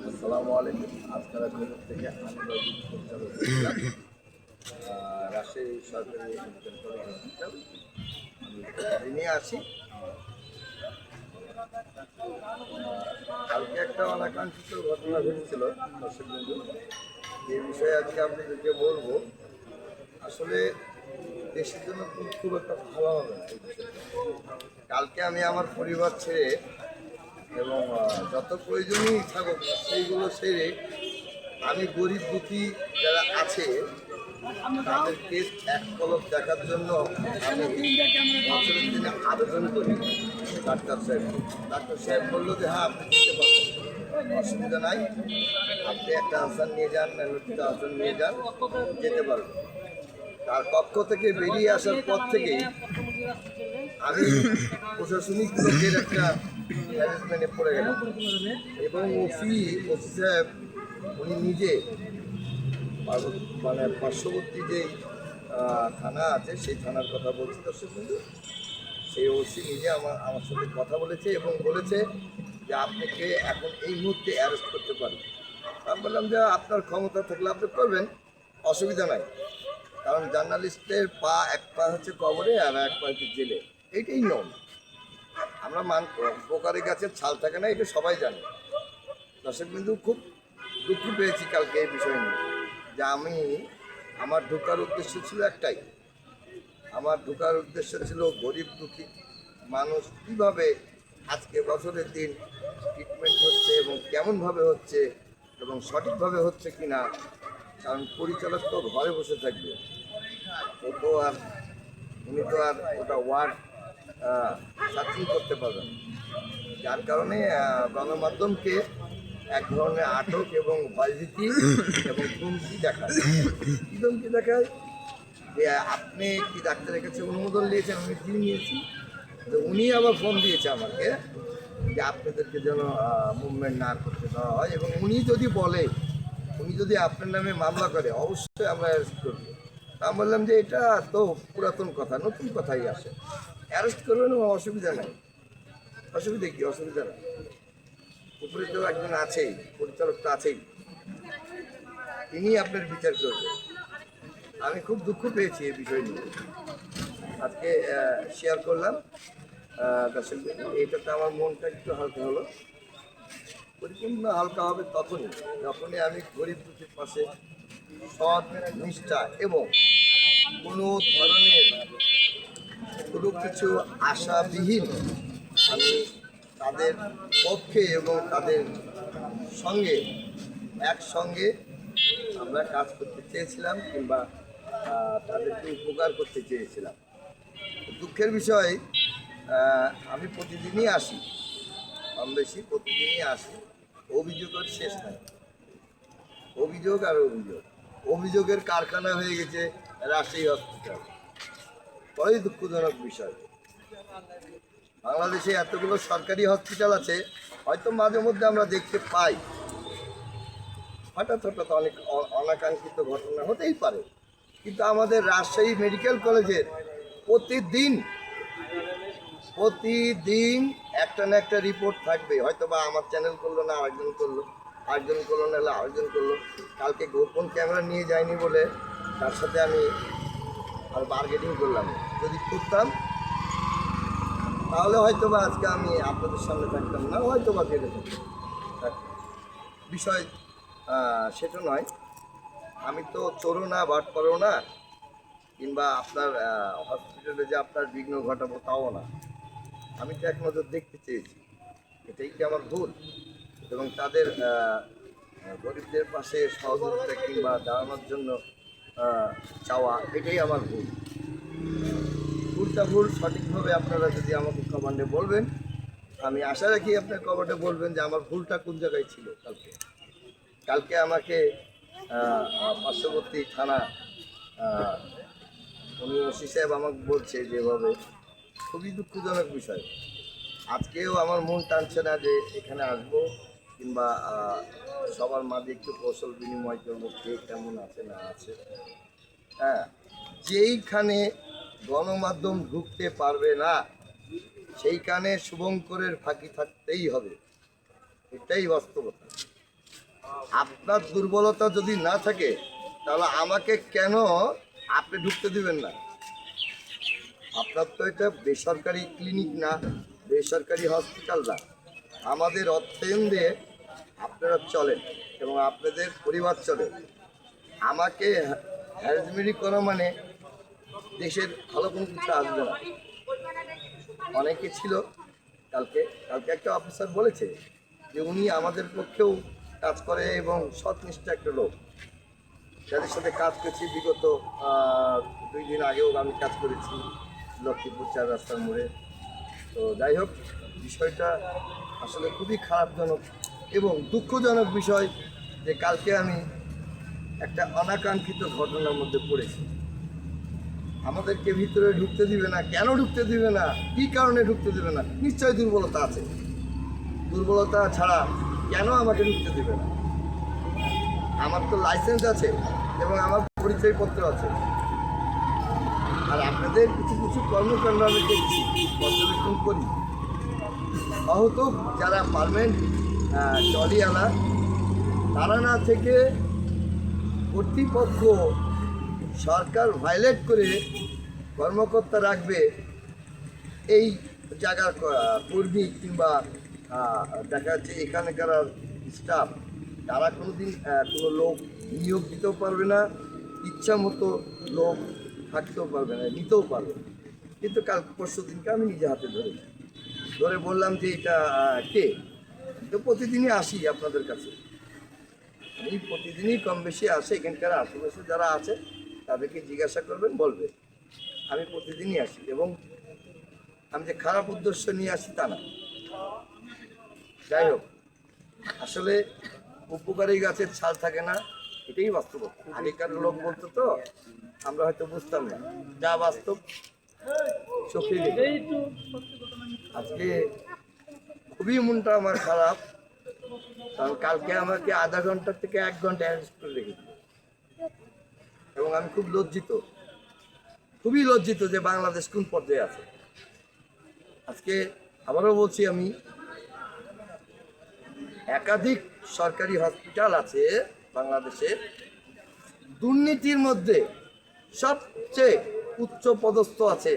আসসালামু আলাইকুম। আজকাল খবর থেকে আমি রজত পরিচালক রাজশাহী সরকারি মেডিকেল কলেজ হসপিটাল। আমি নিয়ে আসি। কালকে একটা অনাকাঙ্ক্ষিত ঘটনা ঘটেছিল দর্শক বিন্দু, যে বিষয়ে আজকে আপনাদেরকে বলবো। আসলে দেশের জন্য খুব একটা ভালো হবে না এই বিষয়টা। কালকে আমি আমার পরিবার ছেড়ে এবং যত প্রয়োজনীয় থাকুক সেইগুলো সেরে আমি গরিব দুঃখী যারা আছে তাদেরকে এক পলক দেখার জন্য আমি বছরের দিনে আবেদন করি ডাক্তার সাহেব। ডাক্তার সাহেব বললো যে হ্যাঁ আপনি দিতে পারবেন, অসুবিধা নাই, আপনি একটা আনসার নিয়ে যান, দুটো আনসার নিয়ে যান, যেতে পারবেন। তার পক্ষ থেকে বেরিয়ে আসার পর থেকেই আমি প্রশাসনিক লোকের একটা হ্যারাসমেন্টে পড়ে গেলাম এবং ওসি সাহেব উনি নিজে মানে পার্শ্ববর্তী যে থানা আছে সেই থানার কথা বলছি দর্শক বন্ধু, সেই ওসি নিজে আমার সাথে কথা বলেছে এবং বলেছে যে আপনাকে এখন এই মুহূর্তে অ্যারেস্ট করতে পারবেন। আমি বললাম যে আপনার ক্ষমতা থাকলে আপনি করবেন, অসুবিধা নাই, কারণ জার্নালিস্টের এক পা হচ্ছে কবরে আর এক পা হচ্ছে জেলে, এইটাই নিয়ম। আমরা উপকারী গাছের ছাল থাকে না, এটা সবাই জানে। দর্শক বিন্দু, খুব দুঃখ পেয়েছি কালকে এই বিষয় নিয়ে যে আমার ঢোকার উদ্দেশ্য ছিল একটাই। আমার ঢোকার উদ্দেশ্য ছিল গরিব দুঃখী মানুষ কীভাবে আজকে বছরের দিন ট্রিটমেন্ট হচ্ছে এবং কেমনভাবে হচ্ছে এবং সঠিকভাবে হচ্ছে কি না। কারণ পরিচালক তো ঘরে বসে থাকবে, উনি তো আর ওটা ওয়ার্ড সার্চিং করতে পারবেন। যার কারণে গণমাধ্যমকে এক ধরনের আটক এবং ভয়ভীতি এবং হুমকি দেখায়। কী হুমকি দেখায়? যে আপনি কি ডাক্তারের কাছে অনুমোদন নিয়েছেন? আমি দিয়ে নিয়েছি। তো উনি আবার ফোন দিয়েছে আমাকে যে আপনাদেরকে যেন মুভমেন্ট না করতে দেওয়া হয়, এবং উনি যদি আপনার নামে মামলা করে অবশ্যই আমরা অ্যারেস্ট করবো। তা আমি বললাম যে এটা তো পুরাতন কথা, নতুন কথাই আসে, অ্যারেস্ট করবেন, অসুবিধা নাই। অসুবিধা কি? অসুবিধা নাই, উপরে তো একজন আছেই, পরিচালক তো আছেই, তিনি আপনার বিচার করবেন। আমি খুব দুঃখ পেয়েছি এই বিষয় নিয়ে, আজকে শেয়ার করলাম দর্শক। এইটাতে আমার মনটা একটু হালকা হলো। পরিপূর্ণ হালকা হবে যখনই আমি গরিব দুঃখীর পাশে সৎ, নিষ্ঠা এবং কোনো ধরনের কোনো কিছু আশাবিহীন আমি তাদের পক্ষে এবং তাদের সঙ্গে একসঙ্গে আমরা কাজ করতে চেয়েছিলাম, কিংবা তাদেরকে উপকার করতে চেয়েছিলাম। দুঃখের বিষয়, আমি প্রতিদিনই আসি, কম বেশি প্রতিদিনই আসি, অভিযোগের শেষ নাই, অভিযোগ আর অভিযোগের কারখানা হয়ে গেছে রাজশাহী হসপিটাল। বড়ই দুঃখজনক বিষয়। বাংলাদেশে এতগুলো সরকারি হসপিটাল আছে, হয়তো মাঝে মধ্যে আমরা দেখতে পাই হঠাৎ অনেক অনাকাঙ্ক্ষিত ঘটনা হতেই পারে, কিন্তু আমাদের রাজশাহী মেডিকেল কলেজের প্রতিদিন একটা না একটা রিপোর্ট থাকবে। হয়তো বা আমার চ্যানেল করলো না, আরেকজন করলো না, হলে আরেকজন করলো। কালকে গোপন ক্যামেরা নিয়ে যায়নি বলে তার সাথে আমি আর বার্গেনিং করলাম। যদি করতাম তাহলে হয়তো বা আজকে আমি আপনাদের সামনে থাকতাম না, হয়তো বা জেলে থাকতাম। বিষয় সেটা নয়। আমি তো চোরও না, বাটপারও না, কিংবা আপনার হসপিটালে যে আপনার বিঘ্ন ঘটাবো তাও না। আমি তো এক নজর দেখতে চেয়েছি, এটাই কি আমার ভুল? এবং তাদের গরিবদের পাশে সহযোগিতা কিংবা দাঁড়ানোর জন্য চাওয়া, এটাই আমার ভুলটা সঠিকভাবে আপনারা যদি আমাকে কমান্ডে বলবেন, আমি আশা রাখি আপনার কমান্ডে বলবেন যে আমার ভুলটা কোন জায়গায় ছিল। কালকে আমাকে পার্শ্ববর্তী থানা উনি ওসি সাহেব আমাকে বলছে যেভাবে, খুবই দুঃখজনক বিষয়। আজকেও আমার মন টানছে না যে এখানে আসবো কিংবা সবার মাঝে একটু কৌশল বিনিময় করবো, কে কেমন আছে না আছে। হ্যাঁ, যেইখানে গণমাধ্যম ঢুকতে পারবে না সেইখানে শুভঙ্করের ফাঁকি থাকতেই হবে, এটাই বাস্তবতা। আপনার দুর্বলতা যদি না থাকে তাহলে আমাকে কেন আপনি ঢুকতে দিবেন না? আপনার তো এটা বেসরকারি ক্লিনিক না, বেসরকারি হসপিটাল না। আমাদের অর্থায়ন দিয়ে আপনারা চলেন এবং আপনাদের পরিবার চলে। আমাকে হ্যারাসমেন্ট করা মানে দেশের ভালো কোনো কিছু আসবে না। অনেকে ছিল কালকে একটা অফিসার বলেছে যে উনি আমাদের পক্ষেও কাজ করে এবং সৎনিষ্ঠ একটা লোক, যাদের সাথে কাজ করছি বিগত 2 দিন আগেও আমি কাজ করেছি লক্ষ্মীপুর 4 রাস্তার মোড়ে। তো যাই হোক, বিষয়টা আসলে খুবই খারাপজনক এবং দুঃখজনক বিষয় যে কালকে আমি একটা অনাকাঙ্ক্ষিত ঘটনার মধ্যে পড়েছি। আমাদেরকে ভিতরে ঢুকতে দিবে না, কেন ঢুকতে দিবে না, কী কারণে ঢুকতে দিবে না? নিশ্চয়ই দুর্বলতা আছে। দুর্বলতা ছাড়া কেন আমাকে ঢুকতে দিবে না? আমার তো লাইসেন্স আছে এবং আমার পরিচয়পত্র আছে। আর আপনাদের কিছু কিছু কর্মকাণ্ড আমি দেখছি, পর্যবেক্ষণ করি। অহত যারা পারমানেন্ট টলিওয়ালা, তারা না থেকে কর্তৃপক্ষ সরকার ভায়োলেট করে কর্মকর্তা রাখবে এই জায়গার কর্মী কিংবা দেখা যাচ্ছে এখানকার স্টাফ, তারা কোনোদিন কোনো লোক নিয়োগ দিতেও পারবে না, ইচ্ছা মতো লোক থাকতেও পারবে না, নিতেও পারবে না। কিন্তু কাল পরশু দিনকে আমি নিজে হাতে ধরে বললাম যে এটা কে? তো প্রতিদিনই আসি আপনাদের কাছে, আমি প্রতিদিনই কম বেশি আসে, এখানকার আশেপাশে যারা আছে তাদেরকে জিজ্ঞাসা করবেন, বলবে আমি প্রতিদিনই আসি। এবং আমি যে খারাপ উদ্দেশ্য নিয়ে আসি তা না। যাই হোক, আসলে উপকারী গাছের ছাল থাকে না, এটাই বাস্তব। আগেকার লোক বলতো তো, আমরা হয়তো বুঝতাম না, যা বাস্তব চোখে আজকে খুবই মনটা আমার খারাপ, কারণ কালকে আমাকে আধা ঘন্টা থেকে 1 ঘন্টা অ্যারেস্ট করে রেখেছিল এবং আমি খুব লজ্জিত, খুবই লজ্জিত যে বাংলাদেশ কোন পর্যায়ে আছে। আজকে আবারও বলছি, আমি একাধিক সরকারি হসপিটাল আছে বাংলাদেশে, দুর্নীতির মধ্যে সবচেয়ে উচ্চ পদস্থ আছে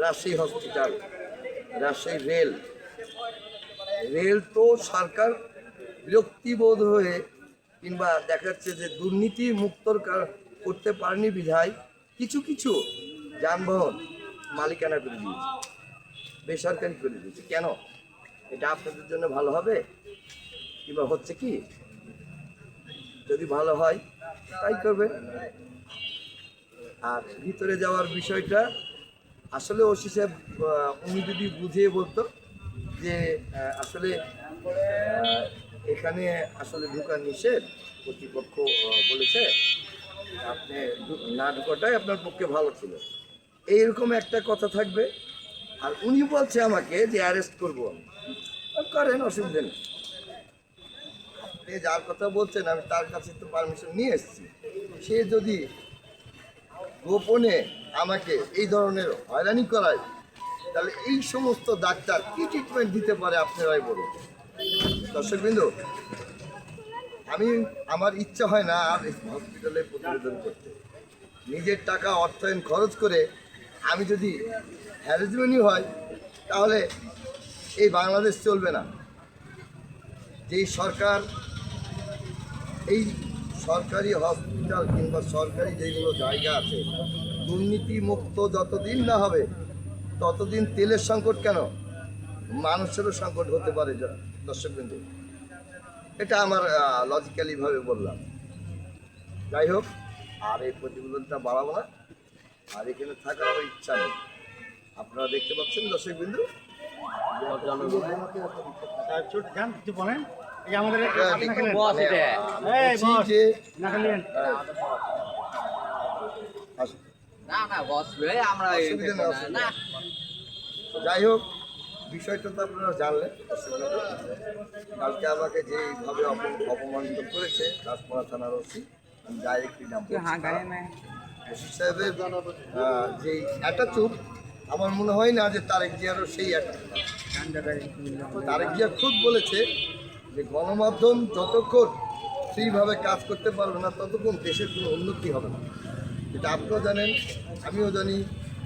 রাজশাহী হসপিটাল, রাজশাহী রেল তো সরকার বিরক্তিবোধ হয়ে কিংবা দেখা যাচ্ছে যে দুর্নীতি মুক্ত করতে পারেনি বিধায় কিছু কিছু যানবাহন মালিকানা করে দিয়েছে, বেসরকারি করে দিয়েছে। কেন? এটা আপনাদের জন্য ভালো হবে কিংবা হচ্ছে কি? যদি ভালো হয় তাই করবে। আর ভিতরে যাওয়ার বিষয়টা আসলে ওসি সাহেব উনি যদি বুঝিয়ে বলতো যে আসলে এখানে আসলে ঢোকা নিষেধ, কর্তৃপক্ষ বলেছে, আপনি না ঢোকাটাই আপনার পক্ষে ভালো ছিল, এইরকম একটা কথা থাকবে। আর উনি বলছে আমাকে যে অ্যারেস্ট করবো, আমি করেন, অসুবিধা নেই। আপনি যার কথা বলছেন আমি তার কাছে তো পারমিশন নিয়ে এসেছি, সে যদি গোপনে আমাকে এই ধরনের হয়রানি করায় তাহলে এই সমস্ত ডাক্তার কি ট্রিটমেন্ট দিতে পারে আপনারাই বলুন। দর্শকবৃন্দ, আমার ইচ্ছা হয় না আর হসপিটালে প্রতিবেদন করতে। নিজের টাকা অর্থায়ন খরচ করে আমি যদি হ্যারাসমেন্টই হয় তাহলে এই বাংলাদেশ চলবে না। যেই সরকার এই সরকারি হসপিটাল কিংবা সরকারি যেগুলো জায়গা আছে দুর্নীতি মুক্ত যতদিন না হবে ততদিন তেলের সংকট কেন, মানুষেরও সংকট হতে পারে। দর্শকবৃন্দ, এটা আমার লজিক্যালিভাবে বললাম। যাই হোক, আর এই প্রতিবেদনটা বাড়াবো না, আর এখানে থাকার আমার ইচ্ছা নেই। আপনারা দেখতে পাচ্ছেন দর্শকবৃন্দ, যাই হোক, বিষয়টা তো আপনারা জানলেন। কালকে আমাকে যেভাবে অপমানিত করেছে রাজপাড়া থানার ওসি, আমি ডাইরেক্টলি নাম ওসি সাহেবের যেই অ্যাটাচুড আমার মনে হয় না যে তারেক জিয়ারও সেই একটা। তারেক জিয়া খুব বলেছে যে গণমাধ্যম যতক্ষণ ফ্রিভাবে কাজ করতে পারবে না ততক্ষণ দেশের কোনো উন্নতি হবে না। যেটা আপনিও জানেন, আমিও জানি,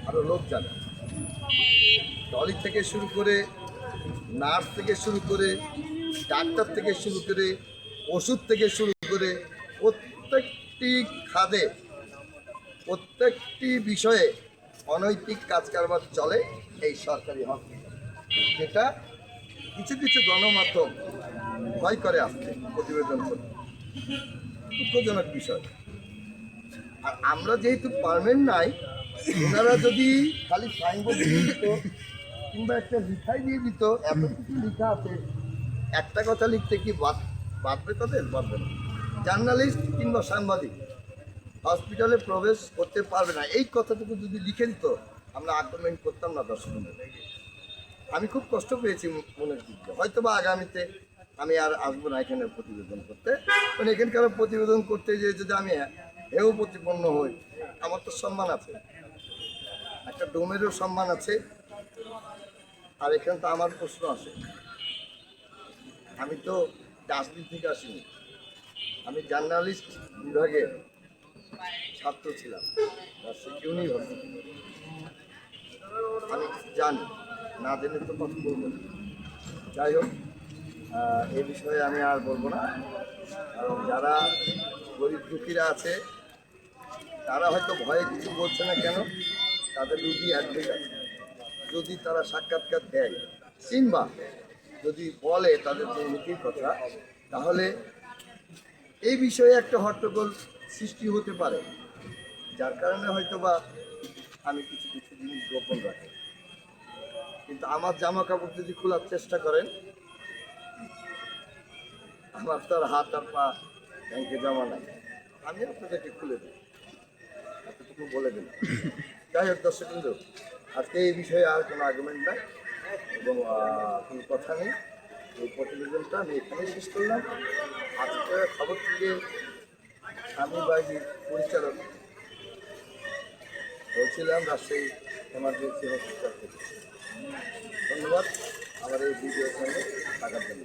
আরও লোক জানে। টলি থেকে শুরু করে, নার্স থেকে শুরু করে, ডাক্তার থেকে শুরু করে, ওষুধ থেকে শুরু করে প্রত্যেকটি খাতে, প্রত্যেকটি বিষয়ে অনৈতিক কাজ কারবার চলে এই সরকারি হসপিটাল, যেটা কিছু কিছু গণমাধ্যম ভয় করে আসছে প্রতিবেদন করতে। দুঃখজনক বিষয়। আর আমরা যেহেতু পারমেন্ট নাই, ওনারা যদি খালি সাইনবোর্ড দিয়ে দিত কিংবা একটা লিখাই দিয়ে দিত, এত কিছু লেখা আছে, একটা কথা লিখতে কি বাঁধবে তাদের? বাঁধবে না। জার্নালিস্ট কিংবা সাংবাদিক হসপিটালে প্রবেশ করতে পারবে না, এই কথাটুকু যদি লিখে দিত আমরা আর্গুমেন্ট করতাম না দর্শকদের। আমি খুব কষ্ট পেয়েছি মনের দিক দিয়ে। হয়তো বা আগামীতে আমি আর আসবো না এখানে প্রতিবেদন করতে, মানে এখানকার প্রতিবেদন করতে যে যদি আমি হেও প্রতিপন্ন হই, আমার তো সম্মান আছে, একটা ডোমেরও সম্মান আছে। আর এখানে তো আমার প্রশ্ন আসে, আমি তো ডাস্টবিন থেকে আসিনি, আমি জার্নালিস্ট বিভাগের ছাত্র ছিলাম ইউনিভার্সিটি। আমি জানি, না জেনে তো কথা বলবো না। যাই হোক, এই বিষয়ে আমি আর বলবো না। কারণ যারা গরিব দুঃখীরা আছে তারা হয়তো ভয়ে কিছু বলছে না, কেন? তাদের রুগী অ্যাডমিট আছে। যদি তারা সাক্ষাৎকার দেয় কিংবা যদি বলে তাদের দুর্নীতির কথা, তাহলে এই বিষয়ে একটা হট্টগোল সৃষ্টি হতে পারে, যার কারণে হয়তো বা আমি কিছু কিছু জিনিস গোপন রাখি। কিন্তু আমার জামা কাপড় যদি খোলার চেষ্টা করেন, আমার তো আর হাত আর পা ব্যাংকে জমা নাই, আমি আপনাদেরকে খুলে দিই, এতটুকু বলে দিন। যাই হোক দর্শক বিন্দু, আজকে এই বিষয়ে আর কোনো আর্গুমেন্ট নাই এবং কোনো কথা নেই। এই প্রতিবেদনটা আমি এখানেই শেষ করলাম। আজকে খবর থেকে আমি বাড়ির পরিচালক বলছিলাম, রাজশাহী এমার্জেন্সি হসপিটাল থেকে। ধন্যবাদ আমার এই ভিডিওর সঙ্গে থাকার জন্য।